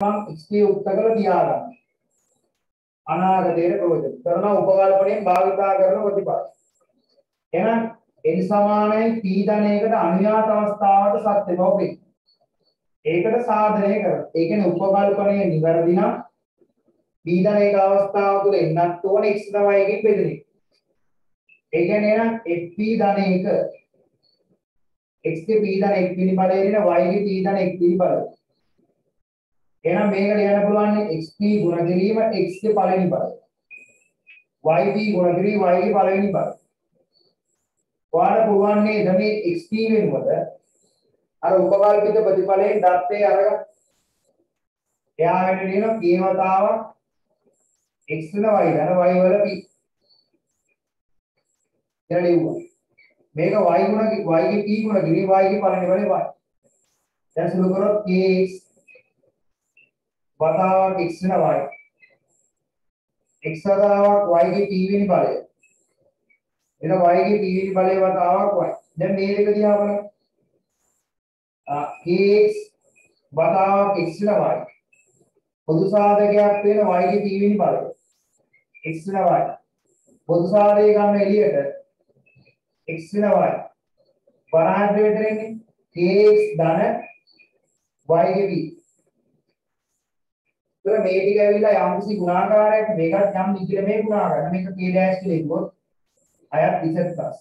XP උත්තකල තියාගන්න. අනාගතයේ ප්‍රයෝජන කරන උපකල්පණයෙන් භාවිතා කරන ප්‍රතිපද. එහෙනම් n සමානයි p ධනයකට අනුයාත අවස්ථාවට සත්‍ය බව වෙයි. ඒකට සාධනය කරනවා. ඒ කියන්නේ උපකල්පණය නිවැරදි නම් p ධනයක අවස්ථාව තුළ එන්නත් ඕන x තමයි එකකින් බෙදෙන්නේ. ඒ කියන්නේ එහෙනම් fp ධනයක x ගේ p ධන x පිළිබලය දෙන y ගේ p ධන x පිළිබලය. එහෙනම් මේක ලියන්න පුළුවන් xp ගුණ කිරීම x ගේ පළවෙනි බලය. yp ගුණ කිරීම y ගේ පළවෙනි බලය. ඔයාලට පුළුවන් නේද මේ xp වෙනුවට අර උපකල්පිත ප්‍රතිඵලයෙන් දත්තේ අරගන්න. එයා වෙන ලියන p වතාවක් x වෙන y ධන y වල p. එයා ලියුවා. මේක y ගුණ y ගේ p ගුණ කිරීම y ගේ පළවෙනි බලය y. දැන් සුළු කරොත් kx වතාවක් x වෙන y x වතාවක් y ගේ p වෙනි බලය එන y ගේ p වෙනි බලය වතාවක් y. දැන් මේ දෙක දිහා බලන්න. kx වතාවක් x වෙන y පොදු සාධකයක් වෙන y ගේ p වෙනි බලය x වෙන y පොදු සාධකය ගන්න එළියට x වෙන y වරහන් දෙවිතරෙන්නේ kx ධන y ගේ p. මේ ටික ඇවිල්ලා යම්කිසි ගුණාකාරයක් මේකත් යම් නිග්‍රහමේ ගුණාකාරය. මේක k dash කියලා ඉක්කොත් අයත් ඉසත් ප්ලස්.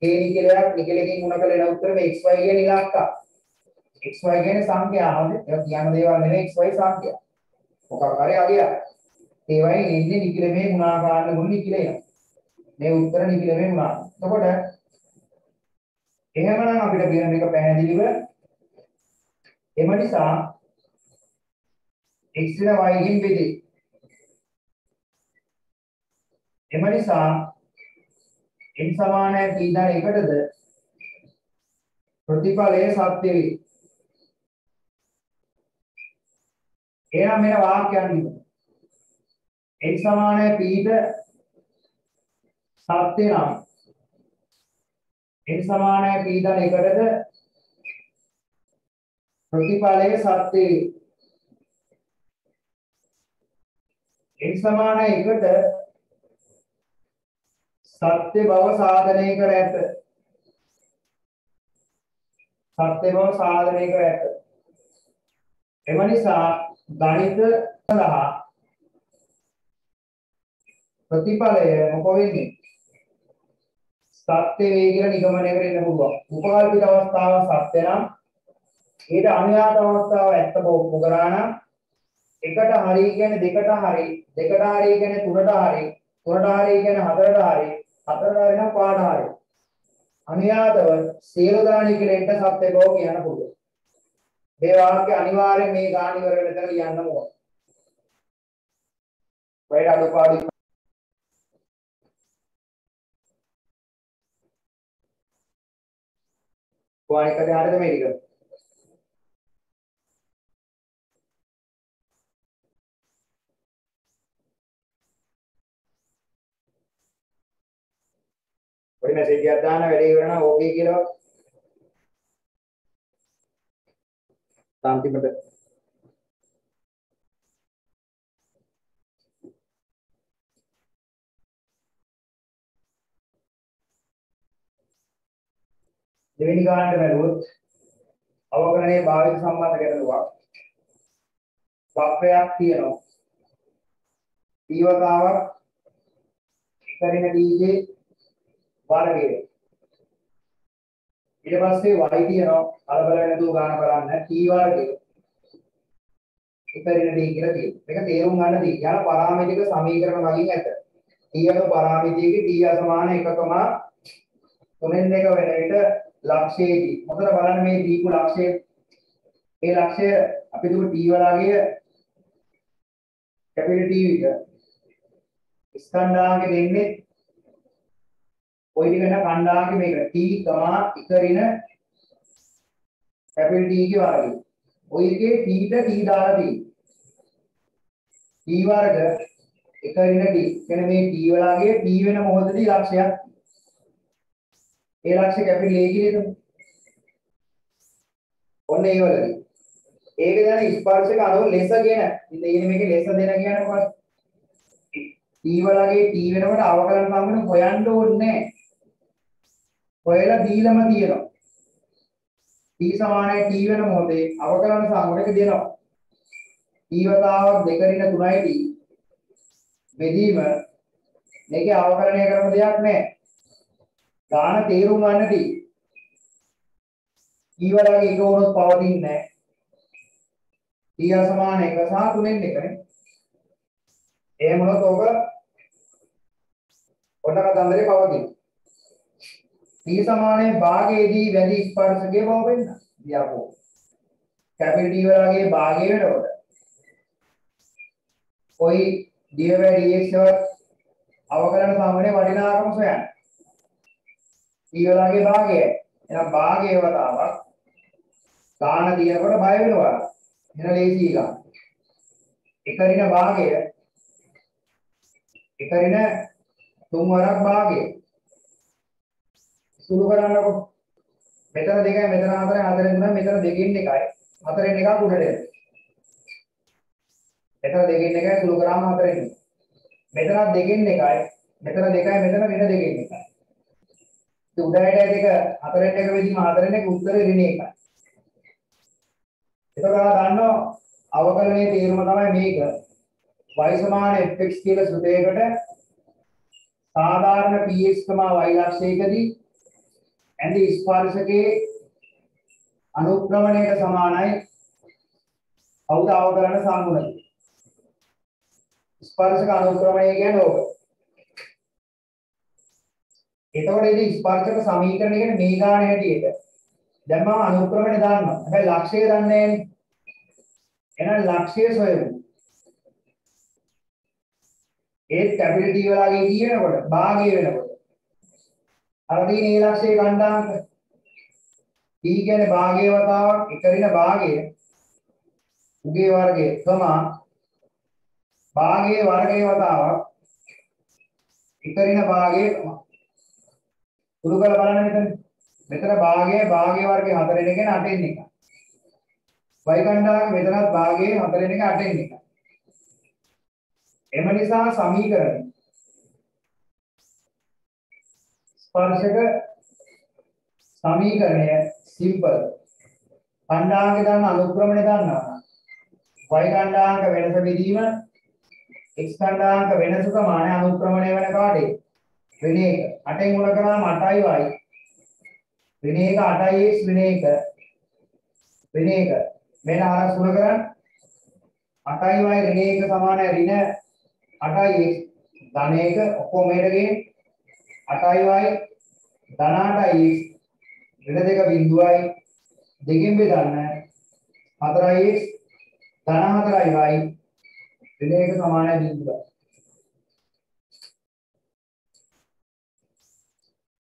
k නිග්‍රහයක් නිග්‍රහකින් ගුණ කළ එන උත්තර මේ xy කියන ඉලක්ක. xy කියන්නේ සංඛ්‍යාවද? ඒක කියන දේවල් නෙවෙයි xy සංඛ්‍යා. මොකක් හරි අගය. ඒ වගේ ඉන්නේ නිග්‍රහමේ ගුණාකාරන ගුණ නිග්‍රහය. මේ උත්තර නිග්‍රහමේ ගුණා. එතකොට එහෙමනම් අපිට කියන එක පැහැදිලිව එම නිසා x වෙන y ගෙන් බෙදේ. එම නිසා n සමානයි p ධන එකටද ප්‍රතිඵලය සත්‍ය වේ. එහෙනම් මෙන්න වාක්‍යයක් ලියමු. n සමානයි p ට සත්‍ය නම් n සමානයි p ධන එකටද ප්‍රතිඵලය සත්‍ය වේ. n සමානයි එකට සත්‍ය බව සාධනය කර ඇත. සත්‍ය බව සාධනය කර ඇත. එම නිසා ගණිත සඳහා ප්‍රතිඵලය මොකෝ වෙන්නේ? සත්‍ය වේ කියලා නිගමනයකට එන්න පුළුවන්. උපකල්පිත අවස්ථාව සත්‍ය නම් ඊට අනුයාත අවස්ථාව ඇත්ත බව ඔප්පු කරා නම් එකට හරි කියන්නේ දෙකට හරි, දෙකට හරි කියන්නේ තුනට හරි, තුනට හරි කියන්නේ හතරට හරි, හතරට හරි නම් පහට හරි. අනුයාතව සියලු දාණි කියලා එක සත්‍ය බව කියන්න පුළුවන්. මේ වාක්‍ය අනිවාර්යෙන් මේ ගාණ ඉවර වෙන තැන ලියන්න ඕන. වේඩ අඩුපාඩු කොහොමද හරිද මේ ටික? ඔය මැසේජ් එකක් දාන්න වැඩේ ඉවර නම් ඕකේ කියලා තාන්තිමට දෙවෙනි ගානට බැලුවොත් අවකලනයේ භාවිත සම්බන්ධ ගැටලුවක් වක්‍රයක් තියෙනවා. දීවතාවක් එකරින දීගේ වර්ගය. ඊට පස්සේ y තියෙනවා කලබල වෙන දු ගාන බලන්න t වර්ගය. එකරින දී කියලා තියෙනවා. මේක තේරුම් ගන්න දී. යන පරාමිතික සමීකරණ වලින් ඇත. t යන පරාමිතියකේ t සමාන 1,3 වෙන විට ලක්ෂයේදී මොකද බලන්න මේ දීපු ලක්ෂය ඒ ලක්ෂය අපි දුක t වලගේ කැපිටල් t එක ස්කන්ධාංග දෙන්නේ ඔය ටික න කණ්ඩාංග මේක t, ඉකරින කැපිටල් t ගේ වර්ගය. ඔය එකේ t ට t දාලා තියෙනවා. t වර්ග ඉකරින t. කියන මේ t වලගේ t වෙන මොහොතදී ලක්ෂයක්. ඒ ලක්ෂය කැපිටල් a කියලා හිතමු. ඔන්න ඒ වලදී ඒක දැන ස්පර්ශක අණු ලෙස කියන ඉතින් මේකේ ලෙස දෙන කියන්නේ මොකක්ද? T වලගේ T වෙනකොට අවකලන සම්බන්ධ හොයන්න ඕනේ නැහැ. හොයලා දීලම තියෙනවා. T සමානයි T වෙන මොහොතේ අවකලන සම්බන්ධක දෙනවා. T වතාවක් 2 රින 3යි T බෙදීම මේකේ අවකලනය කරන දෙයක් නැහැ. ගාන තේරුම් ගන්න T. T වලගේ එක වුණොත් පවතින්නේ නැහැ. T සමාන 1 සහ 3න් 1 නේ. එහෙම වුණොත් ඔබ ඔන්න කතන්දරේ පවතිනවා. T සමානයේ භාගයේදී වැඩි ස්පර්ශකයේ බව වෙන්න. දියපෝ. කැපිටල් T වලගේ භාගය වෙනකොට. කොයි dv dx වල අවකලන සමනයේ වටිනාකම සොයන්න. T වලගේ භාගය. එහෙනම් භාගයේ වතාවක් ගාන දිනකොට බය වෙනවා. එන ලේසි එක. එක රින භාගය. එක රින 3 වරක් භාගය. සුළු කරන්නකො. මෙතන 2යි මෙතන 4යි 4න් 3යි මෙතන 2කින් 1යි 4න් 1ක් උඩට එනවා. මෙතන 2කින් 1යි සුළු කරාම 4න් 1. මෙතන 2කින් 1යි මෙතන 2යි මෙතන වෙන 2කින් 1යි. ඒ උඩරට දෙක 4න් 1 වෙදීම 4න් 1 උත්තරේ ඍණ 1යි. එතකොට ගන්නවා අවකලනයේ තීරම තමයි මේක. y සමාන fx කියලා සුදයකට සාධාරණ px, y ලක්ෂයකදී ඇඳි ස්පර්ශකයේ අනුක්‍රමණයට සමානයි කවුද අවකලන සම්මුණය. ස්පර්ශක අනුක්‍රමණය කියන්නේ ඕක. එතකොට ඉතින් ස්පර්ශක සමීකරණය කියන්නේ මේ ගාන හැටියට. දැන් මම අනුක්‍රමණය දාන්නවා. හැබැයි ලක්ෂය දන්නේ නැහැනේ. එහෙනම් ලක්ෂය සොයමු. ඒත් කැපිටල් T වලගේ කියනකොට භාගය වෙනකොට අර දින ඒ ලක්ෂයේ ගණ්ඩාංක T කියන්නේ භාගයේ වතාවක් එක රින භාගය උගේ වර්ගය සමා භාගයේ වර්ගයේ වතාවක් එක රින භාගයේ සමා උඩු කරලා බලන්න මෙතන භාගයේ වර්ගය 4 රින කියන 8 න් 1 y ගණ්ඩාංක මෙතනත් භාගයේ 4 රින එක 8 න් 1 එම නිසා සමීකරණය ස්පර්ශක සමීකරණය සිම්පල්. ඛණ්ඩාංක දාන අනුක්‍රමණය දානවා. y ඛණ්ඩාංක වෙනස බෙදීම x ඛණ්ඩාංක වෙනස සමාන අනුක්‍රමණය වෙන කාටේ? ඍණ 1. 8න් ගුණ කරාම 8y ඍණ 1 8x ඍණ 1 ඍණ 1 මෙන්න ආරස් ගුණ කරන් 8y ඍණ 1 සමාන ඍණ 8x ධන 1 ඔක්කොම මෙහෙට ගේ 8y ධන 8x ඍණ 2 බිඳුවයි දෙකෙන් බෙදන්න 4x ධන 4y ඍණ 1 සමාන බිඳුවයි.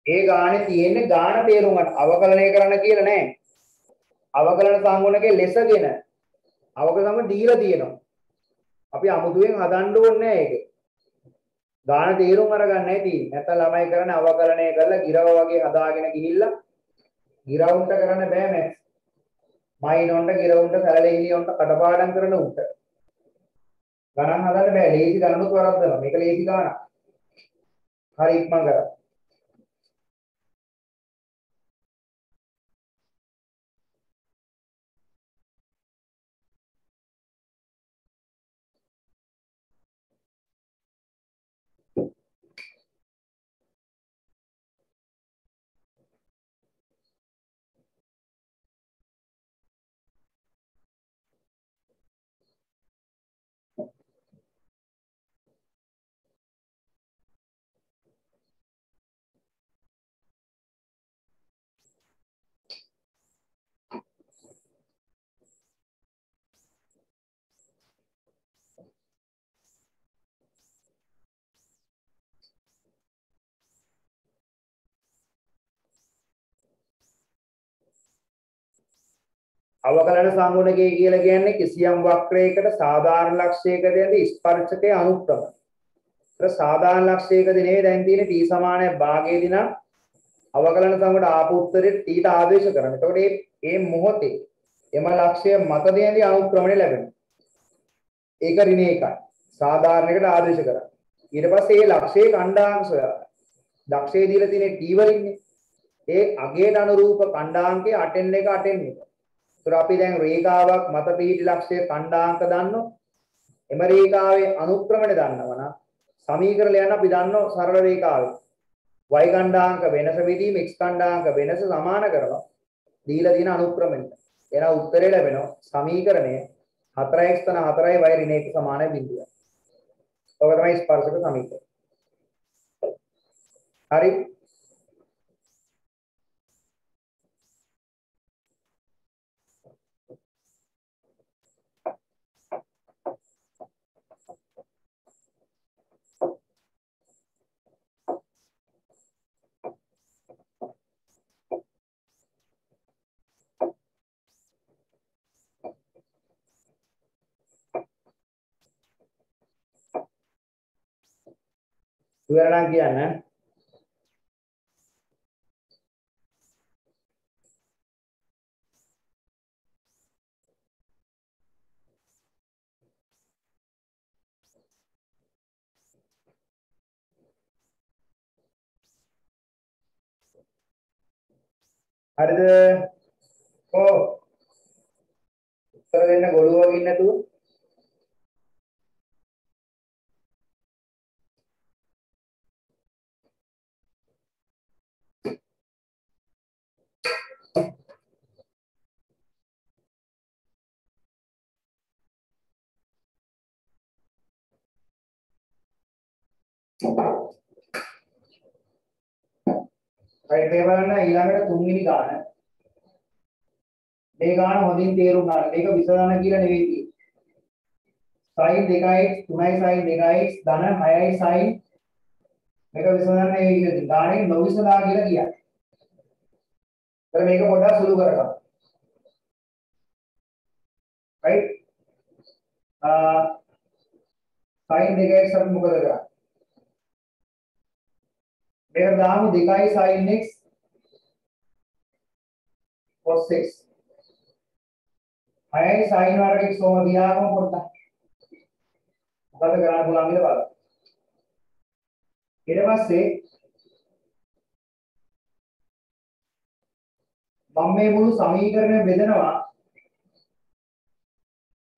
ඒ ගානේ තියෙන්නේ ගාන තේරුම් ගන්න අවකලනය කරන්න කියලා නෑ. අවකලන සංගුණකේ ලෙසගෙන අවකලන සංගුණ දීලා තියෙනවා. අපි අමුතුවෙන් හදන්න ඕනේ නෑ ඒක. ගාන තේරුම් අරගන්නයි තියෙන්නේ. නැත්නම් ළමයි කරන්නේ අවකලනය කරලා ගිරව වගේ හදාගෙන ගිහිල්ලා ගිරවුන්ට කරන්න බෑ මැක්ස්. මයින්ොන්ට ගිරවුන්ට සැලලෙහිලියොන්ට කඩපාඩම් කරන උන්ට. ගණන් හදන්න බෑ. ලේසි ගණනුත් වරද්දනවා. මේක ලේසි ගානක්. හරි ඉක්මන් කරා. අවකලන සංගුණකය කියලා කියන්නේ කිසියම් වක්‍රයකට සාධාරණ ලක්ෂයකදී ස්පර්ශකයේ අනුක්‍රම. ඒත් සාධාරණ ලක්ෂයකදී නෙවෙයි දැන් තියෙන්නේ t සමානයි භාගයේදී නම් අවකලන සංගුණට ආපු උත්තරේ t ට ආදේශ කරනවා. එතකොට මේ මොහොතේ එම ලක්ෂය මතදයේදී අනුක්‍රමණය ලැබෙනවා. ඒක ඍණ එකයි. සාධාරණයකට ආදේශ කරා. ඊට පස්සේ මේ ලක්ෂයේ ඛණ්ඩාංක සොයා. දක්ෂයේ දීලා තියෙන t වලින්නේ. ඒ අගයට අනුරූප ඛණ්ඩාංකයේ 8n එක 8n එක. ඒතර අපි දැන් රේඛාවක් මත පිහිටි ලක්ෂයේ ඛණ්ඩාංක දන්නෝ. එම රේඛාවේ අනුක්‍රමණය දන්නවනම් සමීකරණයන් අපි දන්නෝ සරල රේඛාවේ. y ඛණ්ඩාංක වෙනස විදීම x ඛණ්ඩාංක වෙනස සමාන කරලා දීලා තියෙන අනුක්‍රමණය. එහෙනම් උත්තරේ ලැබෙනවා සමීකරණය 4x තන 4y y ඍණ 1 සමානයි බිඳුව. ඔක තමයි ස්පර්ශක සමීකරණය. හරි. විවරණ කියන්න. හරිද? ඔව්. උත්තර දෙන්න ගොළුව වගේ නැතුව. හරි මේ බලන්න ඊළඟට තුන්වෙනි ගාන. මේ ගාන හොඳින් තේරුම් ගන්න. මේක විසඳන කියලා නෙවෙයි තියෙන්නේ. sin 2x 3y sin 2x ධන 6y sin මේක විසඳන්නේ මේ විදිහට. ගානේ නොවිසඳා කියලා කියන්නේ. ඒතර මේක පොඩ්ඩක් සුළු කරගන්න. right? sin 2x අපි මොකද කරන්නේ? මේක දාමු 2y sin x cos x 6y sin වර්ග x ඔම දියාගම පොඩ්ඩක් මොකද කරන්න පුළුවන් කියලා බලන්න. ඊට පස්සේ මම මේ මුළු සමීකරණය බෙදනවා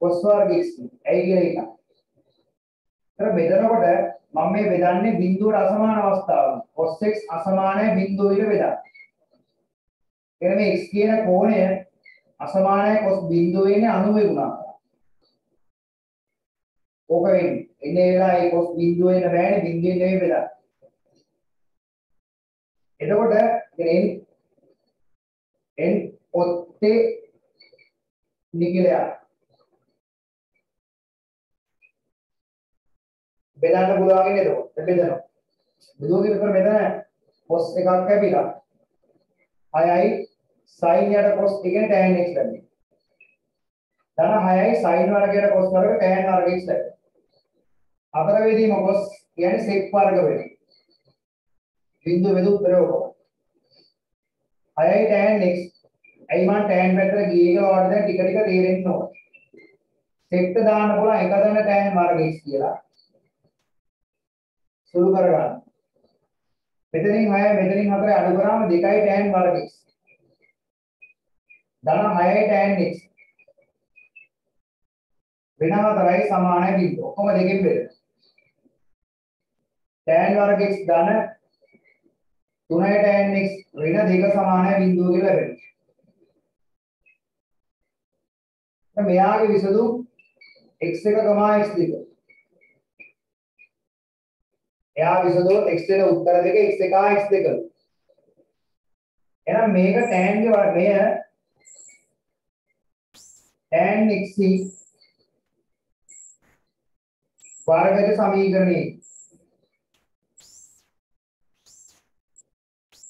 cos වර්ග x ඇයි කියලා හිතන්න. ඒතර බෙදනකොට මම මේ බෙදන්නේ බිඳුවට අසමාන අවස්ථාවක. cos x අසමානයි බිඳුව විතර බෙදන්න. එන මේ x කියන කෝණය අසමානයි cos බිඳුව වෙන්නේ 90 ගුණාකාරයි. ඕක වෙන්නේ. එන්නේ වෙලාවේ cos බිඳුව වෙන බෑනේ බිඳුවෙන් නෙමෙයි බෙදන්නේ. එතකොට n ඔත්තේ නිගලයා බෙදන්න පුළුවන් නේද? බෙදනවා. බෙදුවක විතර බෙදන cos එකක් කැපිලා 6යි sin යට cos එකේ tan x ලැබෙනවා. ධන 6යි sin වර්ගයට cos වර්ග tan වර්ග x ලැබෙනවා. හතර වේදීම cos කියන්නේ sec වර්ග වෙනවා. බිඳුව බෙදුව උත්තර ඔක. 6යි tan x ඇයි මම tan පැත්තට ගියේ කියලා ඔයාලට දැන් ටික ටික තේරෙන්න ඕන. sec දාන්න පුළුවන් එක දන්න tan වර්ග x කියලා. සුළු කරගන්න. මෙතනින් 6 මෙතනින් 4 අඩු කරාම 2යි tan වර්ග x. ධන 6යි tan x. වෙන 4යි සමානයි බිඳුව. ඔක්කොම දෙකෙන් බෙදෙනවා. tan වර්ග x ධන 3යි tan x වෙන 2 සමානයි බිඳුව කියලා ලැබෙනවා. දැන් මෙයාගේ විසඳුම් x1, x2. එයා විසඳුව x වෙන උත්තර දෙක x1 x2. එහෙනම් මේක tan ගේ මෙය tan x වර්ගජ සමීකරණයේ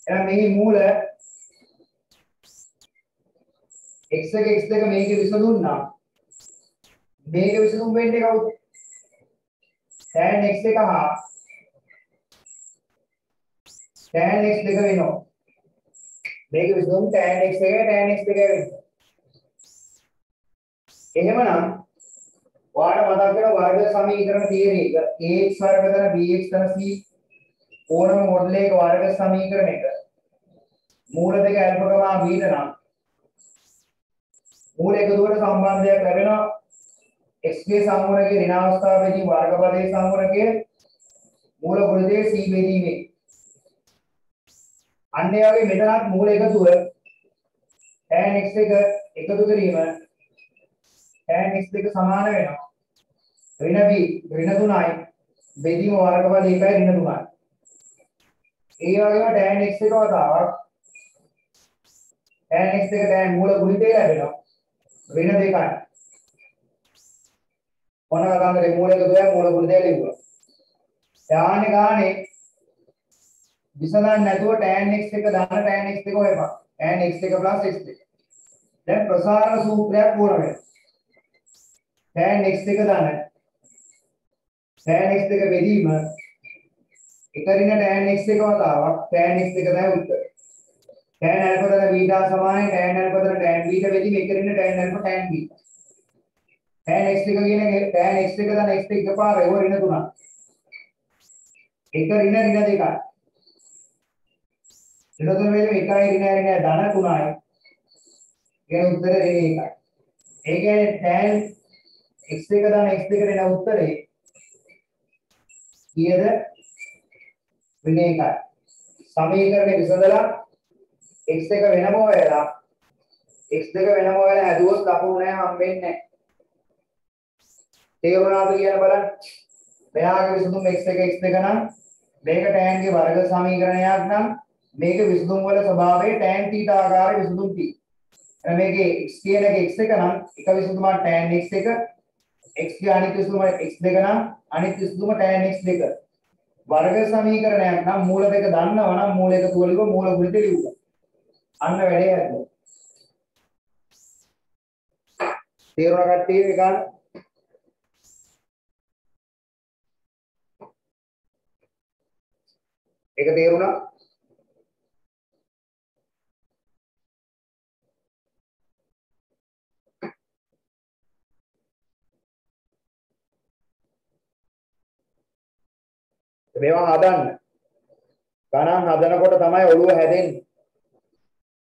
එහෙනම් මේ මූල x1 x2 මේකේ විසඳුම් නම් මේකේ විසඳුම් වෙන්නේ කවුද? tan x1 හා tan x2 වෙනවා. මේකේ විසඳුම් tan x1 tan x2 වෙනවා. එහෙමනම් ඔයාලට මතක් වෙන වර්ග සමීකරණ තියෙන එක ax වර්ග ධන bx ධන c ඕනම මොඩලයක වර්ග සමීකරණයක මූල දෙක ඇල්ෆා බීටා නම් මූල එකතුවට සම්බන්ධයක් ලැබෙනවා x ගේ සමූහකයේ ඍණ අවස්ථාවේදී වර්ගපදයේ සමූහකයේ මූල ගුණිතයේ c බෙදීමේ අන්න ඒ වගේ මෙතනත් මූල එකතුව tan x එක එකතු කිරීම tan x දෙක සමාන වෙනවා ඍණ b ඍණ 3යි බෙදීම වර්ගපද 1යි ඍණ 3යි ඒ වගේම tan x එක වතාවක් tan x එක tan මූල ගුණිතය ලැබෙනවා ඍණ 2යි මොන කතාවකද මූල එකතුවයි මූල ගුණිතය ලැබුවා යානේ ගානේ විසඳන්න නැතුව tan x එක දාන tan x එක හොයපන් tan x එක x දෙක දැන් ප්‍රසාරණ සූත්‍රයක් ඕන වෙනවා tan x එක දාන tan x එක බෙදීම එකරින tan x එක වතාවක් tan x එක තමයි උත්තර tan alpha ධන බීටා සමානයි tan alpha ධන tan බීටා බෙදීම එකරින tan alpha tan beta tan x එක කියන tan x එක ධන x එක පාර ඒව ඍණ 3 එක ඍණ 2යි ඍණ 3 වලින් එකයි ඍණ ධන 3යි කියන උත්තරේ ඍණ 1යි ඒ කියන්නේ tan x එක ධන x දෙකට එන උත්තරේ කීයද ඍණ 1යි සමීකරණය විසඳලා x එක වෙනම හොයලා x දෙක වෙනම හොයලා හැදුවොත් ලකුණු නැහැ හම්බෙන්නේ නැහැ තේරුණාද කියන බලන්න මෙයාගේ විසඳුම x එක x දෙක නම් මේක tan ගේ වර්ග සමීකරණයක් නම් මේක විසඳුම් වල ස්වභාවය tan θ ආකාරයේ විසඳුම් තියෙනවා මේකේ x කියන එක x එක නම් එක විසඳුමක් tan x එක x ගේ අනිත් විසඳුම x දෙක නම් අනිත් විසඳුම tan x දෙක වර්ග සමීකරණයක් නම් මූල දෙක දන්නවා නම් මූල එකතු වලින් මූල ගුණිත ලියුවා අන්න වැඩේ හරියට තේරුණා කට්ටිය ඒක ඒක තේරුණා මේවා හදන්න ගණන් හදනකොට තමයි ඔළුව හැදෙන්නේ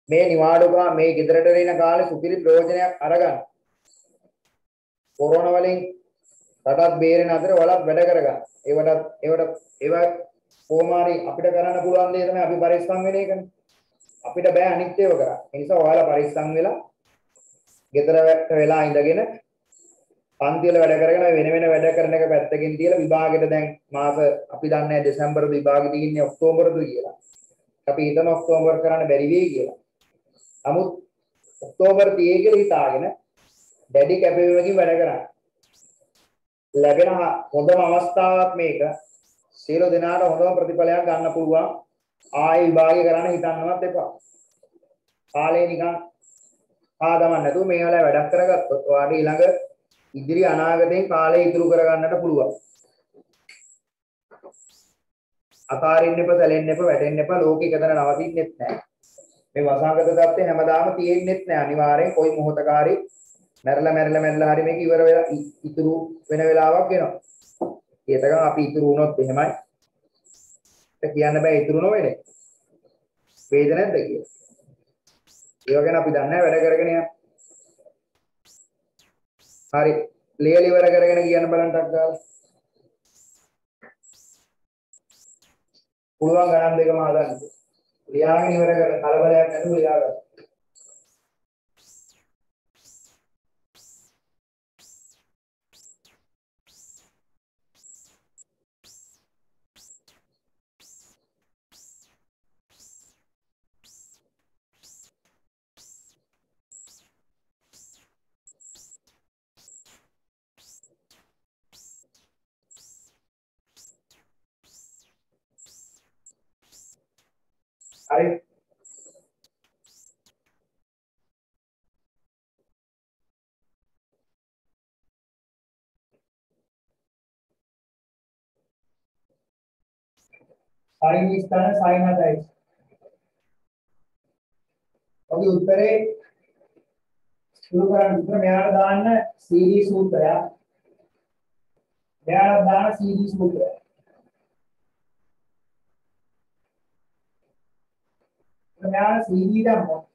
මේ නිවාඩුකා මේ ගෙදරට එන කාලේ සුපිරි ප්‍රයෝජනයක් අරගන්න කොරෝනා වලින් රටත් බේරෙන අතර වලත් වැඩ කරගන්න ඒව කොමාරි අපිට කරන්න පුළුවන් දේ තමයි අපි පරිස්සම් වෙන එකනේ අපිට බෑ අනිත් ඒවා කරන්න ඒ නිසා ඔයාලා පරිස්සම් වෙලා ගෙදරට වෙලා ඉඳගෙන පන්ති වල වැඩ කරගෙන වෙන වෙන වැඩ කරන එක පැත්තකින් තියලා විභාගෙට දැන් මාස අපි දන්නේ දෙසැම්බර් විභාගෙ තියෙන්නේ ඔක්තෝබර්ද කියලා. අපි හිතන ඔක්තෝබර් කරන්න බැරි වෙයි කියලා. නමුත් ඔක්තෝබර් 30 කියලා හිතාගෙන දැඩි කැපවීමකින් වැඩ කරන්න. ලැබෙන හොඳම අවස්ථාවක් මේක. සියලු දෙනාට හොඳම ප්‍රතිඵලයක් ගන්න පුළුවන්. ආයෙ විභාගය කරන්න හිතන්නවත් එපා. කාලේ නිකන් ආදමන්න නැතුව මේ වෙලාවේ වැඩක් කරගත්තොත් ඔයාලට ඊළඟ ඉදිරි අනාගතේ කාලය ඉතුරු කරගන්නට පුළුවන්. අතාරින්න එපා, සැලෙන්න එපා, වැටෙන්න එපා. ලෝකෙ එකතන නවතින්නෙත් නැහැ. මේ වසංගත තත්ත්වය හැමදාම තියෙන්නෙත් නැහැ. අනිවාර්යෙන් කොයි මොහොතකාරී මැරලා හරි මේක ඉවර වෙලා ඉතුරු වෙන වෙලාවක් එනවා. ඒතකම් අපි ඉතුරු වුණොත් එහෙමයි. ඒක කියන්න බෑ ඉතුරු නොවෙන්නේ. වේද නැද්ද කියලා. ඒ වගේන අපි දන්නේ වැඩ කරගෙන යන්න. හරි ලියල ඉවර කරගෙන කියන්න බලන්න ටක් ගාලා පුළුවන් ගණන් දෙකම හදන්න ලියාගෙන ඉවර කරලා කලබලයක් නැතුව ලියා ගන්න හරි sin स्थान sin आता है अभी उत्तरे සුළු කරන්න විතර මෙයාට දාන්න CD සූත්‍රය. මෙයාට දාන්න CD සූත්‍රය. මෙයාට CD දැම්මොත්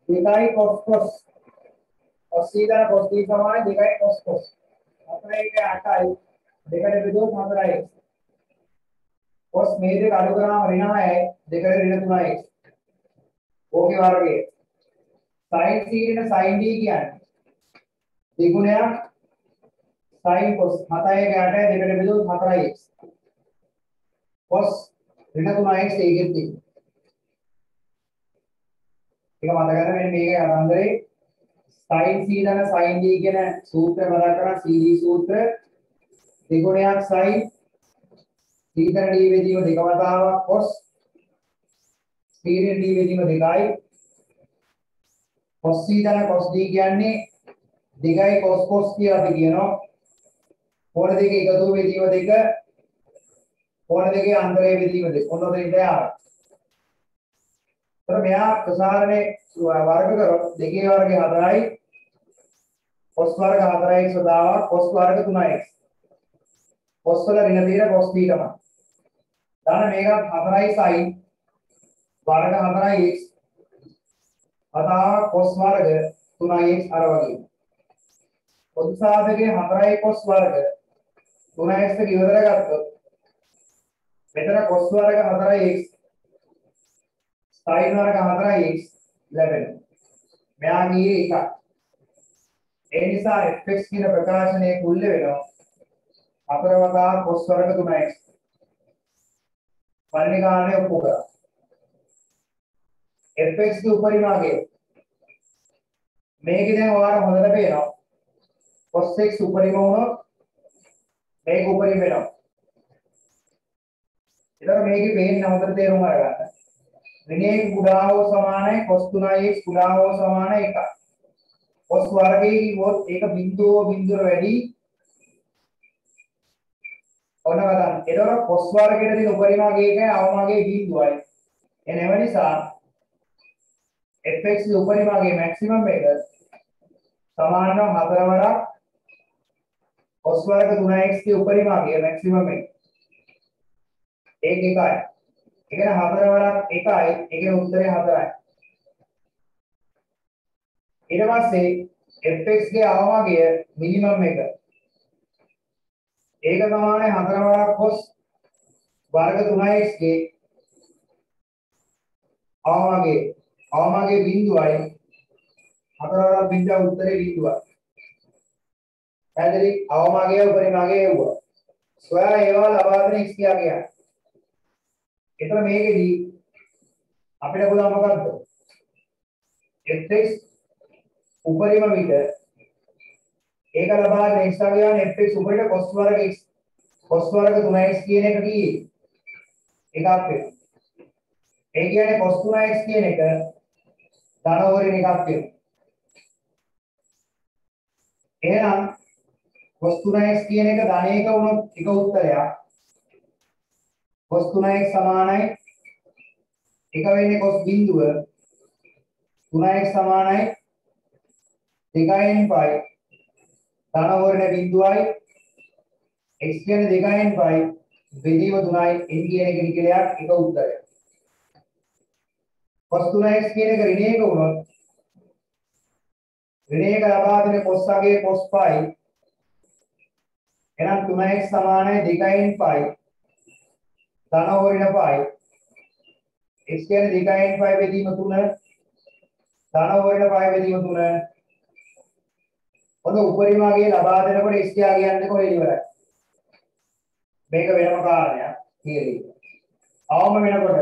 දෙකයි cos cos cos ඊදා cos ඊ සමානයි දෙකයි cos cos. අපේ එක 8යි දෙකට බෙදුවොත් 4යි. cos මේ දෙක අඩු කරාම ඍණ 6යි දෙකට ඍණ 3යි. ඕකේ වර්ගය. sin c ඍණ sin d කියන්නේ දෙගුණයක් sin cos 7යි 8යි දෙකට බෙදුවොත් 4යි. cos ඍණ 3යි ඒකෙත් තියෙනවා. ඒක මතක ගන්න මෙන්න මේකේ අරන්දරේ sin c දන sin d කියන සූත්‍රය මතක් කරගන්න cd සූත්‍ර දෙගුණයක් sin c දන d වේදීම දෙක වතාවක් cos c දන d වේදීම දෙකයි cos c දන cos d කියන්නේ දෙකයි cos cos කියලා අපි කියනවා කොණ දෙකේ එකතු වේදීම දෙක කොණ දෙකේ අන්තරයේ වේදීම දෙක කොන්න දෙකේ යාර तर මෙයා ප්‍රසාරණේ වර්ග කරොත් දෙකේ වර්ගය 4යි cos වර්ග 4යි සදාව cos වර්ග 3යි cos වල ඍණ తీර cos t තමයි දාන මේක 4යි sin වර්ග 4යි x අදාව cos වර්ග 3යි x අර වගේ පොදු සාධකයේ 4යි cos වර්ග 3යි x එක ඉවර කරගත්තොත් මෙතන cos වර්ග 4යි x sin වර්ග 4යි x ලැබෙනවා. මෙයා ගියේ එකක්. ඒ නිසා fx කියන ප්‍රකාශනයේ කුල්ල වෙනවා. 4 වතා cos වර්ග 3x. පරිණාමය ඔප්පු කරා. fx ගේ උපරිමාගේ මේකේ දැන් ඔයාලා හොඳට පේනවා. cos x උපරිම වුණොත් මේක උපරිම වෙනවා. ඊළඟ මේකේ පේන්න හොඳට තේරුම් අරගන්න. ऋण गुणा हो समान है cos 3x गुणा हो समान है 1 cos वर्गे की वो एक बिंदु වැඩි ඔනවදන් ඒතර cos වර්ගයට දෙන උපරිමාගේ එකයි අවමාගේ බිඳුවයි එනව නිසා fx ගේ උපරිමාගේ මැක්සිමම් එක සමානව 4 වරක් cos වර්ග 3x ගේ උපරිමාගේ මැක්සිමම් එක ඒක එකයි ඒකන 4 වරක් 1යි ඒකේ උත්තරේ 4යි ඊට පස්සේ fx ගේ අවමගය මිනිමම් එක ඒක සමානයි 4 වරක් cos වර්ග 3x ගේ අවමගය බිඳුවයි 4 වරක් බිඳුව උත්තරේ බිඳුවයි පැහැදිලි අවමගය උපරිමගය එවුවා සොයා ඒවා ලබා දෙන x කියා කියන්නේ එතන මේකෙදි අපිට පුළුවන් මොකද්ද? fx උපරිම විට ඒක ලබා දෙන x කියන්නේ fx උපරිම cos වර්ග x cos වර්ග 3x කියන එක කීයේ? එකක් වෙනවා. ඒ කියන්නේ cos 3x කියන එක ධන වර්ගයෙන් එකක් වෙනවා. එහෙනම් cos 3x කියන එක ධනයක වුණොත් එක උත්තරයක් cos 3x සමානයි එක වෙන්නේ cos බිඳුව 3x සමානයි 2n π ධන වර්ණ බිඳුවයි x කියන්නේ 2n π බෙදීම 3යි n කියන එක නිකලයක් එක උත්තරයක් cos 3x කියන එක ඍණයක වුණොත් ඍණයක ලබා දෙන cos අගේ cos π එහෙනම් 3x සමානයි 2n π ධන වර්ණ π x කියන්නේ 2n π බෙදීම 3 ධන වර්ණ π බෙදීම 3 ඔන්න උපරිමගේ ලබා දෙනකොට x කියන්නේ කොහෙද ඉවරයි මේක වෙනම කාරණයක් කියලා. අවම වෙනකොට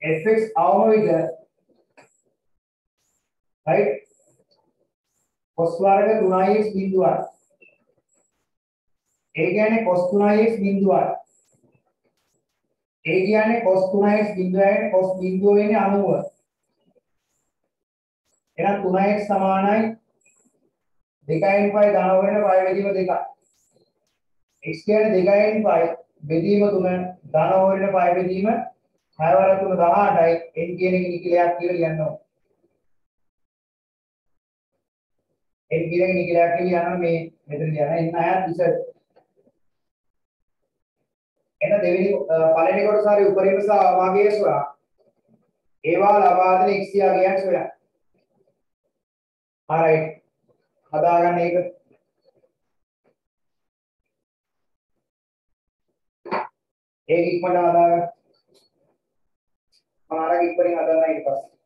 fx අවම විට right cos වර්ග 3x බිඳුවක් ඒ කියන්නේ cos 3x බිඳුවක් ඒ කියන්නේ cos 3x බිඳුවයි cos බිඳුව වෙන්නේ 90 එහෙනම් 3x සමානයි 2n π ධන වර්ණ π බෙදීම 2 x කියන්නේ 2n π බෙදීම 3 ධන වර්ණ π බෙදීම 6 වරක් 3 18යි n කියන එක නිකිලයක් කියලා ලියන්න ඕනේ. n කියන එක නිකිලයක් කියලා ලියනවා මේ මෙතන ලියන n අයත් ඉස්සර. එන දෙවෙනි පළවෙනි කොටස හරි උපරිම සහ අවාගේ සොයා. ඒවා ලබා දෙන x යාගයන් සොයන්න. alright. හදාගන්න ඒක. ඒක ඉක්මනට හදාගන්න. මම අර ඉක්මනින් හදන්න ඊට පස්සේ.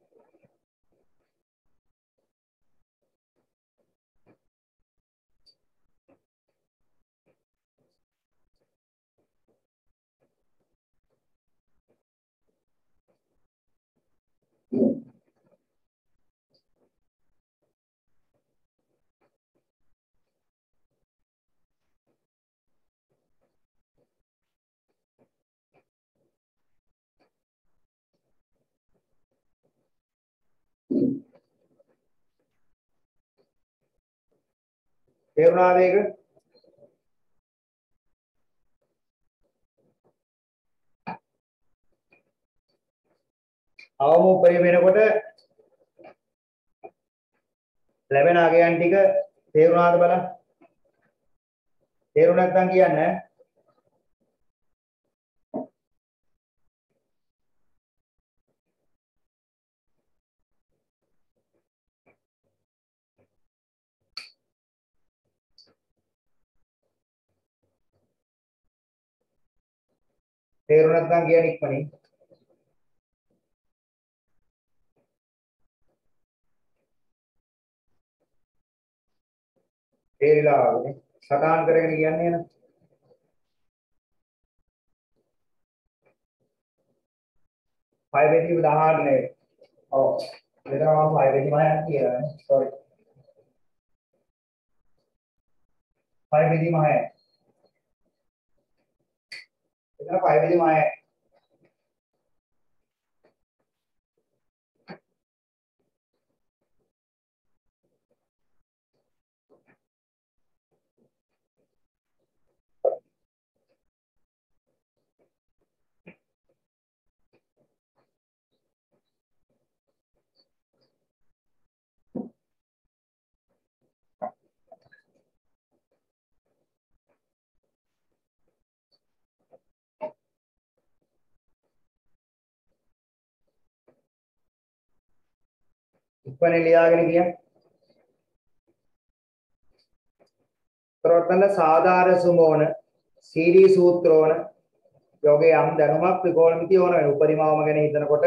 තේරුණාද ඒක? අවම උපරිම වෙනකොට ලැබෙන අගයන් ටික තේරුණාද බලන්න. තේරුණ නැත්නම් කියන්න. තේරුණ නැත්නම් කියන්න ඉක්මනින්. තේරිලා ආවනේ. සටහන් කරගෙන කියන්නේ නේද? පයවෙනි 18 නේ. ඔව්. මෙතන මම පයවෙනි මායක් කියලා නේ. sorry. පයවෙනි මාය. එතන පයවෙනි මාය. ඉක්මනින් ලියාගෙන කියන්න. ප්‍රවර්තන සාධාරණ සුමෝන සීරී සූත්‍රෝන යෝගේ යම් දැනුමක් ත්‍රිකෝණමිතිය ඕන වෙන උපරිමාවම ගැන හිතනකොට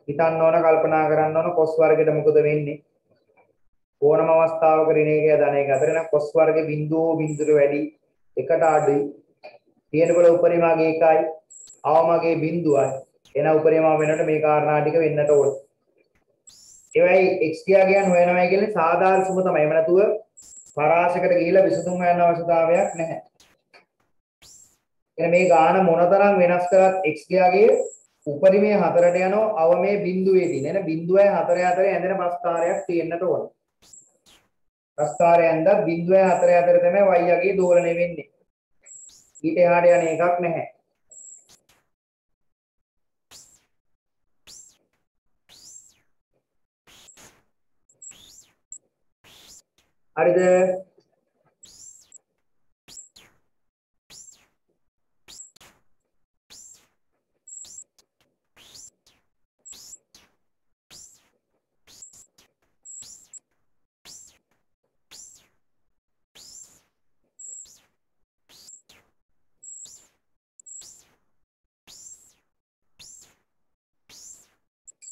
හිතන්න ඕන කල්පනා කරන්න ඕන කොස් වර්ගයට මොකද වෙන්නේ ඕනම අවස්ථාවක ඍණයක ධන එක අතර නම් කොස් වර්ගේ බිඳුවට වැඩි එකට අඩුයි තියෙනකොට උපරිමාගේ එකයි අවමගේ බිඳුවයි එන උපරිමාව වෙනකොට මේ කාරණා ටික වෙන්නට ඕන ඒවයි x කියන හොයනවායි කියන්නේ සාධාරණ සුම තමයි එහෙම නැතුව පරාසයකට ගිහිලා විසඳුම් හොයන්න අවශ්‍යතාවයක් නැහැ. එන මේ ගාන මොනතරම් වෙනස් කරත් x ගේ උපරිමයේ 4ට යනවා අවමේ බිඳුවේදී නේ බිඳුවයි 4 අතර ඇඳෙන ප්‍රස්ථාරයක් තියෙන්නට ඕන. ප්‍රස්ථාරය ඇඳ බිඳුවයි 4 අතර තමයි y ගේ දෝලණය වෙන්නේ. ඊට එහාට යන එකක් නැහැ. හරිද?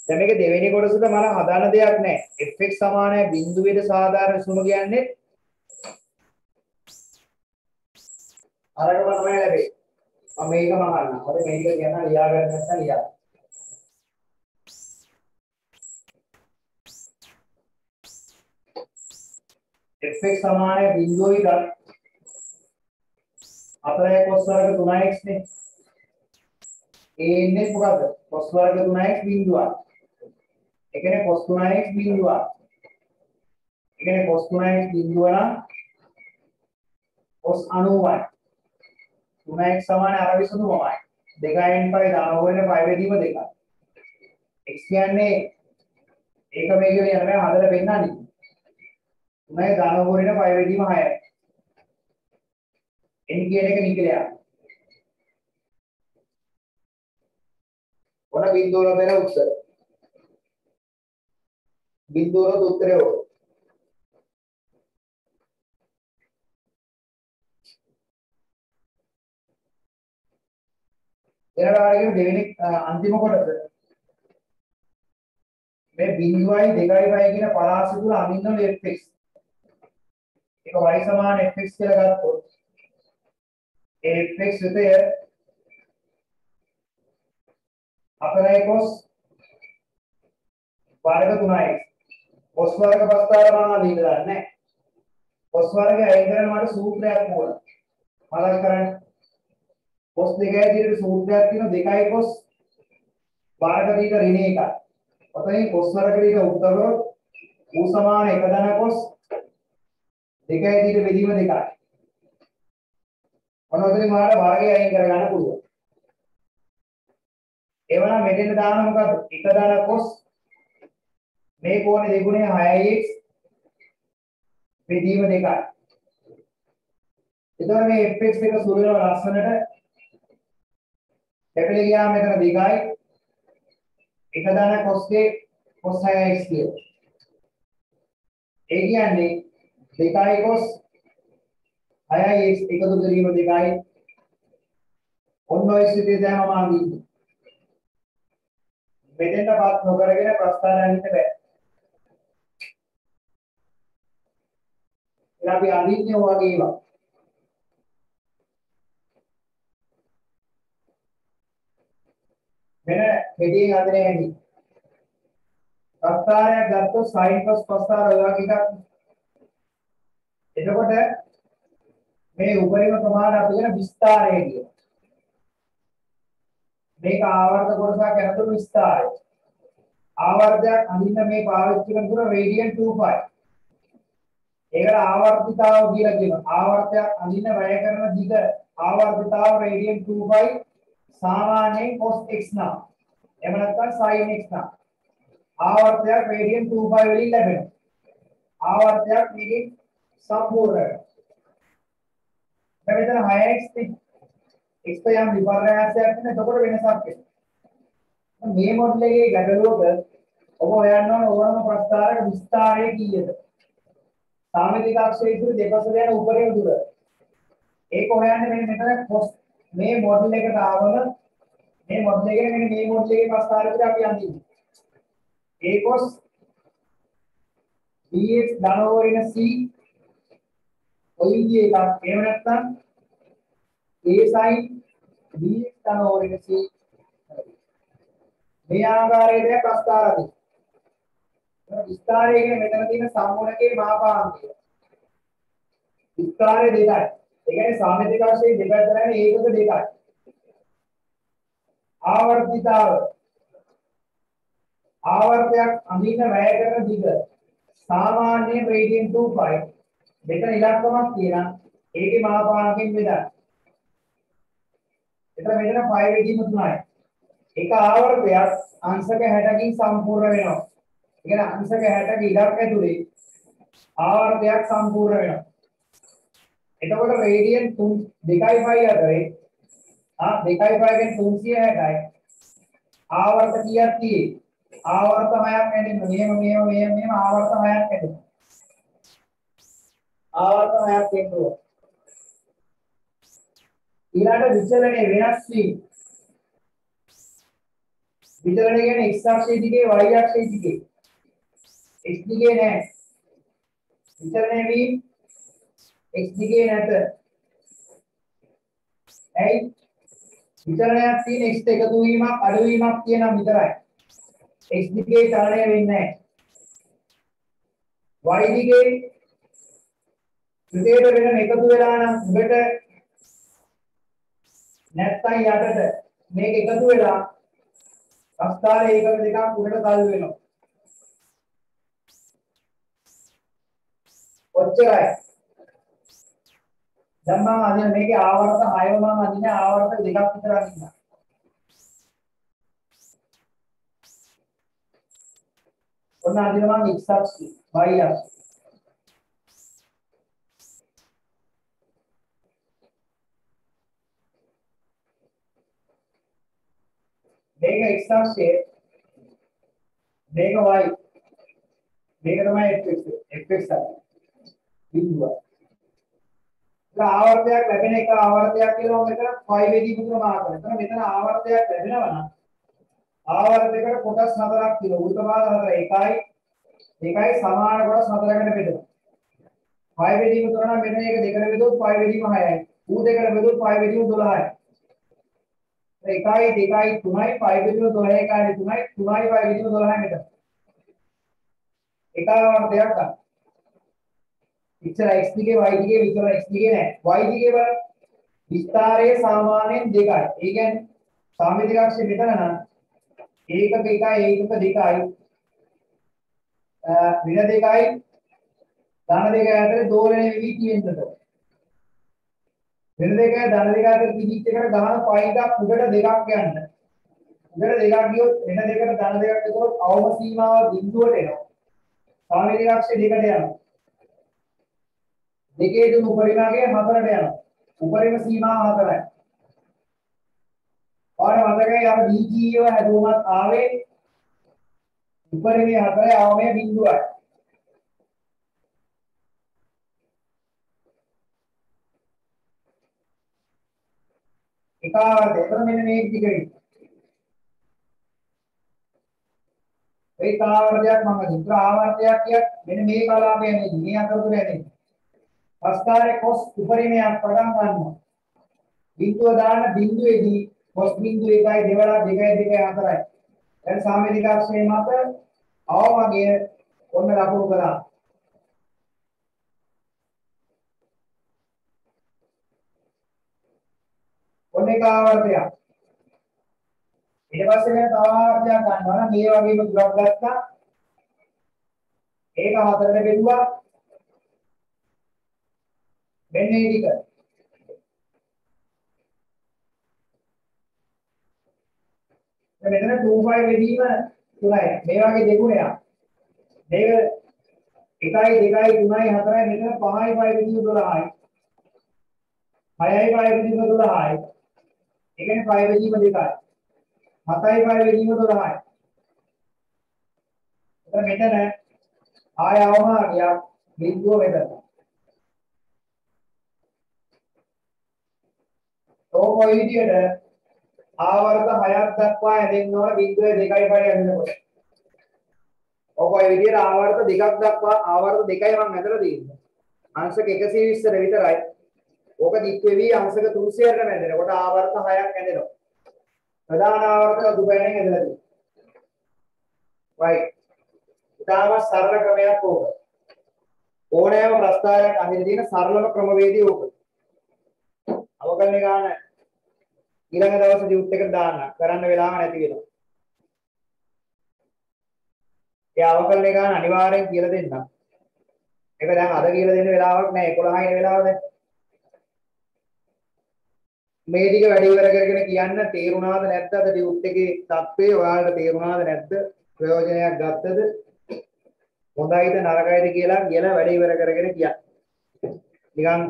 දැන් මේක දෙවෙනි කොටසට මම හදාන්න දෙයක් නැහැ. fx සමානයි බිඳුවේද සාධාරණ සුම කියන්නේ අරකම තමයි ලැබෙන්නේ. මම මේක මහන්න. හරි මේක කියන ලියා ගන්න නැත්නම් ලියා. fx සමානයි බිඳුවයි ගන්න. 4 cos වර්ග 3x නේ. එන්නේ මොකද්ද? cos වර්ග 3x බිඳුවක්. ඒ කියන්නේ cos 3x බිඳුවක්. ඒ කියන්නේ cos 3x බිඳුව නම් cos 90යි. 3x සමාන අර විසඳුමයි. 2n පයි දාන හොයන පයි වෙදීම 2යි. x කියන්නේ ඒක මේ කියන යන බෑ හදලා පෙන්නන්නේ. 3යි දාන හොයන පයි වෙදීම 6යි. n කියන එක නිකලයක්. ඔන්න බිඳුවල දෙන උත්තර. බිඳුවල උත්තරය ඔය. ඊළඟ ආරගෙන දෙවෙනි අන්තිම කොටස. මේ 0යි 2යි 5 කියන පරාස තුල අඳින්න fx. ඒක y සමාන fx කියලා ගත්තොත් ඒ fx විතය අපරයි cos වර්ග 3x. cos වර්ග ප්‍රස්තාර මම අඳින්න දන්නේ නැහැ. cos වර්ගය අයින් කරන්න මට සූත්‍රයක් ඕන. මතක් කරගන්න. cos 2යි දිහට සූත්‍රයක් තියෙනවා 2යි cos වර්ග දීක ඍණ 1යි. ඔතනින් cos වර්ග දීක උත්තර u සමාන 1 ධන cos 2යි දිහට බෙදීම 2යි. ඔතනින් මාට වර්ගය අයින් කරගන්න පුළුවන්. එවනම් මෙතෙන් දාන්න මොකද? 1 ධන cos මේ කෝණේ දෙගුණේ 6x බෙදීම 2යි. එතකොට මේ fx එක සුළු වෙනවා ලස්සනට කැපිලා ගියාම මෙතන 2යි 1 ධන cos ගේ cos 6x කියන. ඒ කියන්නේ 2යි cos 6x එකතු කිරීම 2යි. ඔන්න ඔය ස්ථිතිය දැන් මම අඳින්නේ. මෙතෙන්ටපත් නොකරගෙන ප්‍රස්ථාරයන්ට බෑ. ඉතින් අපි අඳින්නේ ඔයගේ ඒවා. මෙන්න හෙඩින් අඳින හැටි. ප්‍රස්ථාරයක් ගත්තොත් sin cos ප්‍රස්ථාර ඔය වගේ එකක්. එතකොට මේ උපරිම ප්‍රමාණය අපි කියන විස්තරය කියනවා. මේක ආවර්ත කොටසක් යනතුරු විස්තරය. ආවර්තයක් අඳින්න මේ පාවිච්චි කරන තුර රේඩියන් 2π. ඒකට ආවර්තිතාව කියලා කියනවා. ආවර්තයක් අඳින්න වැය කරන දිග ආවර්තිතාව රේඩියන් 2π සාමාන්‍යයෙන් cos x නම්. එහෙම නැත්නම් sin x නම්. ආවර්තයක් රේඩියන් 2π වලින් ලැබෙනවා. ආවර්තයක් මේකේ සම්පූර්ණ වෙනවා. මෙතන 6x x යම් විපර්යාසයක් වෙන එතකොට වෙනසක් වෙනවා. මේ මොඩල් එකේ ගැටලුවක ඔබ හොයන්න ඕන ඕනම ප්‍රස්ථාරක විස්තරය කීයද? සාමීතික අක්ෂය ඉදිරි දෙපස යන උපරිම දුර. ඒක හොයන්නේ මෙන්න මෙතන cos මේ මොඩල් එකට ආවම මේ මොඩල් එකේ මෙන්න මේ මොඩල් එකේ ප්‍රස්ථාරකට අපි අඳින්නේ. a cos dx ධන වරිණ c ඔය විදිහේ එකක්. එහෙම නැත්නම් a sin dx ධන වරිණ c මේ ආකාරයේ ප්‍රස්ථාරයි. විස්තරය කියන්නේ මෙතන තියෙන සම්මුණකේ මාපාංකය. විස්තරය 2යි. ඒ කියන්නේ සාමීතික අංශයේ දෙපැත්තටම ඒකක 2යි. ආවර්තිතාව ආවර්තයක් අඳින්න වැය කරන දිග සාමාන්‍ය රේඩියන් 2π. මෙතන ඉලක්කමක් තියෙනවා. ඒකේ මාපාංකයෙන් බෙදන්න. එතන මෙතන 5 වෙදීම 3යි. එක ආවර්තයක් අංශක 60කින් සම්පූර්ණ වෙනවා. ඒ කියන්නේ අංශක 60ක ඉලක්ක ඇතුලේ ආවර්තයක් සම්පූර්ණ වෙනවා. එතකොට රේඩියන් 2.5 අතරේ 2.5 ගෙන් 360යි. ආවර්ත කීයක් තියෙන්නේ? ආවර්ත 6ක් ඇදෙනවා. මෙහෙම ආවර්ත 6ක් ඇදෙනවා. ආවර්ත 6ක් එක්කෝ. ඊළඟ විචලනයේ වෙනස් වීම. විචලනය කියන්නේ x අක්ෂයේ දිගේ y අක්ෂයේ දිගේ. x දිගේ නැහැ. විචලනය වීම x දිගේ නැත. ඇයි? විචලනයක් තියෙන x එකතු වීමක් අඩු වීමක් කියනවා විතරයි. x දිගේ චලනය වෙන්නේ නැහැ. y දිගේ දෙකේට වෙන එකතු වෙලා නම් උඩට නැත්තම් යටට මේක එකතු වෙලා ප්‍රස්ථාරය ඒකක දෙකක් උඩට තල්ලු වෙනවා. ඔච්චරයි. දැන් මම අදින මේකේ ආවර්ත 6ව මම අදින්නේ ආවර්ත දෙකක් විතර අදින්න. ඔන්න අදිනවා මම x අක්ෂ y අක්ෂ. මේක x අක්ෂය මේක y මේක තමයි fx බිඳුව. ආවර්තයක් ලැබෙන එක ආවර්තයක් කියලා මෙතන 5 වෙදී පුදුම මාර්ග කරනවා. මෙතන ආවර්තයක් ලැබෙනවා නම් ආවර්තයකට කොටස් හතරක් තියෙනවා. උල්තපාද හතර එකයි සමාන කොටස් හතරකට බෙදෙනවා. 5 වෙදී පුදුම නම් මෙතන එක දෙකට බෙදුවොත් 5 වෙදීම 6යි. ඌ දෙකට බෙදුවොත් 5 වෙදීම 12යි. 1 2 3යි 5 වෙදීම 12යි 1 3යි 3යි 5 වෙදීම 12යි මෙතන. එක ආවර්තයක් ගන්න. ඉතල x දිගේ y දිගේ විතර x දිගේ නෑ y දිගේ බලන්න විස්තරයේ සාමාන්‍යයෙන් 2යි ඒ කියන්නේ සාමිතික අක්ෂය මෙතන නම් ඒකක 1යි ඒකක 2යි ඍණ 2යි ධන 2යි අතර දෝලණය වෙවි තියෙන්නද ඍණ 2යි ධන 2යි අතර කිදිච්ච එකට ගහන පයින්ටක් උඩට දෙකක් යන්න උඩට දෙකක් ගියොත් ඍණ 2කට ධන 2ක් එකතොත් අවම සීමාව බිඳුවට එනවා සාමිතික අක්ෂය දෙකට යනවා දෙකේ දුණු පරිමාණය 4ට යනවා. උපරිම සීමාව 4යි. ඔයාලට මතකයි අර DGව හැදුවමත් ආවේ උපරිමයේ 4යි අවමයේ බිඳුවයි. එකාවර්තය. එතන මෙන්න මේ ටිකයි. ඒ ආවර්තයක් මම දුර ආවර්තයක් කියක් මෙන්න මේ කලාපය නේ මේ අතරතුර යන්නේ. අස්කාරේ කොස් උපරිමයක් පටන් ගන්නවා. බිඳුව දාන්න බිඳුවේදී කොස් බිඳුව 1යි දෙවලා 2යි 4යි. දැන් සාමේලික අක්ෂයේ මත අවමගය ඔන්න ලකුණු කළා. ඔන්න එක ආවර්තයක්. ඊට පස්සේ වෙන තව ආවර්තයක් ගන්නවා නම් මේ වගේම දුරක් ගත්තා. ඒක හතරට බෙදුවා. මෙන්න මේ ටික. මෙතන 2y වෙදීම 3යි. මේ වගේ දෙගුණයක්. මේක 1යි 2යි 3යි 4යි මෙතන 5යි 5 වෙදීම 12යි. 6යි 5 වෙදීම 12යි. ඒ කියන්නේ 5 වෙදීම 2යි. 7යි 5 වෙදීම 12යි. එතන මෙතන ආයවම ගියා බිඳුව මෙතන. ඔය විදියට ආවර්ත 6ක් දක්වා ඇදෙන්න ඕන බිඳුවේ 2යි 5යි ඇදෙනකොට. ඔය විදියට ආවර්ත 2ක් දක්වා ආවර්ත 2යි මම ඇදලා තියෙනවා. අංශක 120ට විතරයි. ඕක දික් වෙවි අංශක 300ට ඇදෙනකොට ආවර්ත 6ක් ඇදෙනවා. ප්‍රධාන ආවර්ත දුබැලෙන් ඇදලා තියෙනවා. right. ඊටම සරල ක්‍රමයක් ඕක. ඕනෑම ප්‍රස්තාවයක් අහිමි දින සරලම ක්‍රමවේදය ඕක. අවකලන ගාන ඊළඟ දවසේ උත් එකට දාන්න කරන්න වෙලාව නැති වෙනවා. ඒ අවකලන ගාන අනිවාර්යෙන් කියලා දෙන්න. ඒක දැන් අද කියලා දෙන්න වෙලාවක් නැහැ 11 වෙන වෙලාව දැන්. මේ ටික වැඩි ඉවර කරගෙන කියන්න තේරුණාද නැද්ද අද ඩියුට් එකේ තත්ත්වය ඔයාලට තේරුණාද නැද්ද ප්‍රයෝජනයක් ගත්තද හොඳයිද නරකයිද කියලා වැඩි ඉවර කරගෙන කියන්න. නිකන්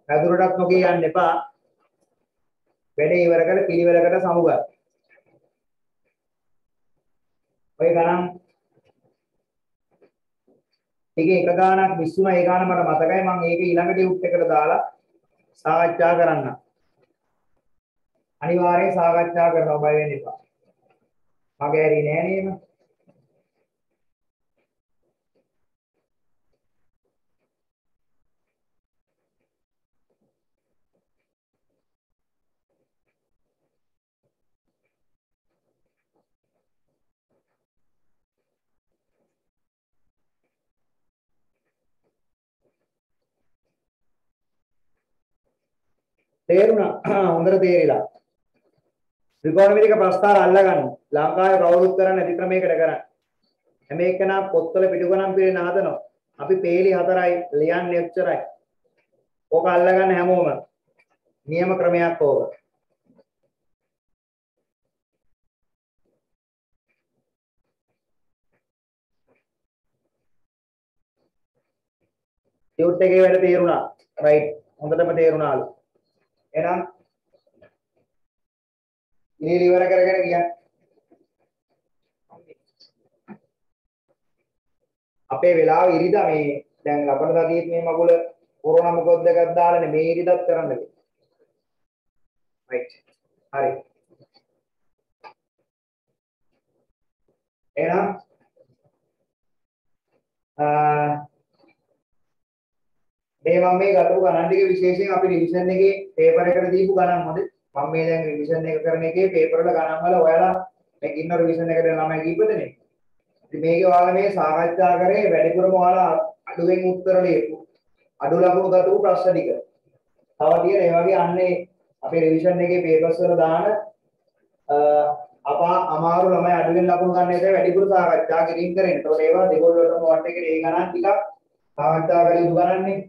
අදුරටත් නොකිය යන්න එපා. වැඩේ ඉවර කරලා පිළිවෙලකට සමුගන්න. ඔය ගණන් එකේ එක ගානක් විශ්ුණා ඒ ගාන මට මතකයි මම ඒක ඊළඟ ඩියුට් එකට දාලා සාකච්ඡා කරන්න. අනිවාර්යයෙන් සාකච්ඡා කරනවා බය වෙන්න එපා. මගේ ඇරි නෑ නේම. තේරුණා හොඳට තේරිලා ත්‍රිකෝණමිතික ප්‍රස්ථාර අල්ල ගන්න ලංකාවේ කවුරුත් කරන්නේ නැති ක්‍රමයකට කරන්නේ හැම එකනා පොත්වල පිටුගණන් පිළින හදනවා අපි පේලි 4යි ලියන්නේ එච්චරයි ඕක අල්ල ගන්න හැමෝම නියම ක්‍රමයක් ඕක ටියුට් එකේ වැඩ තේරුණා. රයිට්. හොඳටම තේරුණාලු. එහෙනම් ඉතින් ඉවර කරගෙන කියන්න. අපේ වෙලාව ඉරිදා මේ දැන් ලබන සතියේත් මේ මගුල කොරෝනා මොකක්ද එකක් දාලානේ මේ ඉරිදත් කරන්න බෑ. රයිට්. හරි. එහෙනම් මේ මම මේ ගතපු ගණන් ටික විශේෂයෙන් අපි රිවිෂන් එකේ පේපර් එකට දීපු ගණන් හොඳේ. මම මේ දැන් රිවිෂන් එක කරන එකේ පේපර් වල ගණන් වල ඔයාලා මේක ඉන්න රිවිෂන් එකට ළමයි කීපදෙනෙක්. ඉතින් මේකේ ඔයාලා මේ සාකච්ඡා කරේ වැඩිපුරම ඔයාලා අඩුවෙන් උත්තර ලියපු. අඩු ලකුණු ගතපු ප්‍රශ්න ටික. තව තියෙන ඒ වගේ අන්නේ අපේ රිවිෂන් එකේ පේපර්ස් වල දාන අමාරු ළමයි අඩුවෙන් ලකුණු ගන්න එක වැඩිපුර සාකච්ඡා කිරීම කරන්නේ. ඒතකොට ඒවා දෙගොල්ලටම වට එකේ ඒ ගණන් ටිකක් සාකච්ඡා කළ යුතු ගණන් නේ.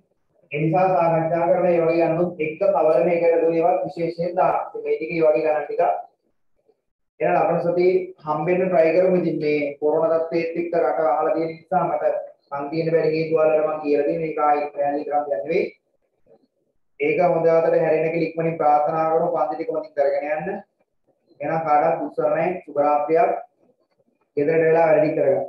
ඒ නිසා සාකච්ඡා කරලා ඒ වගේ අනුත් එක්ක කවර මේකට දුන්නේවත් විශේෂයෙන් දාන්න. මේ ටිකේ වගේ ගණන් ටික එන ලබන සතියේ හම්බෙන්න try කරමු. ඉතින් මේ කොරෝනා තත්ත්වයේත් එක්ක රට අහලා තියෙන නිසා මට පන්තියෙන් බැරි හේතු වලට මම කියලා දෙන්නේ ඒක ආයි පැහැදිලි කරන්න යන්නේ නෙවෙයි. ඒක හොඳ අතට හැරෙන්න කියලා ඉක්මනින් ප්‍රාර්ථනා කරමු. පන්ති ටික හොඳින් කරගෙන යන්න. එහෙනම් කාටවත් උත්සාහයෙන් සුබ රාත්‍රියක්. ගෙදරට වෙලා වැඩි කරගන්න.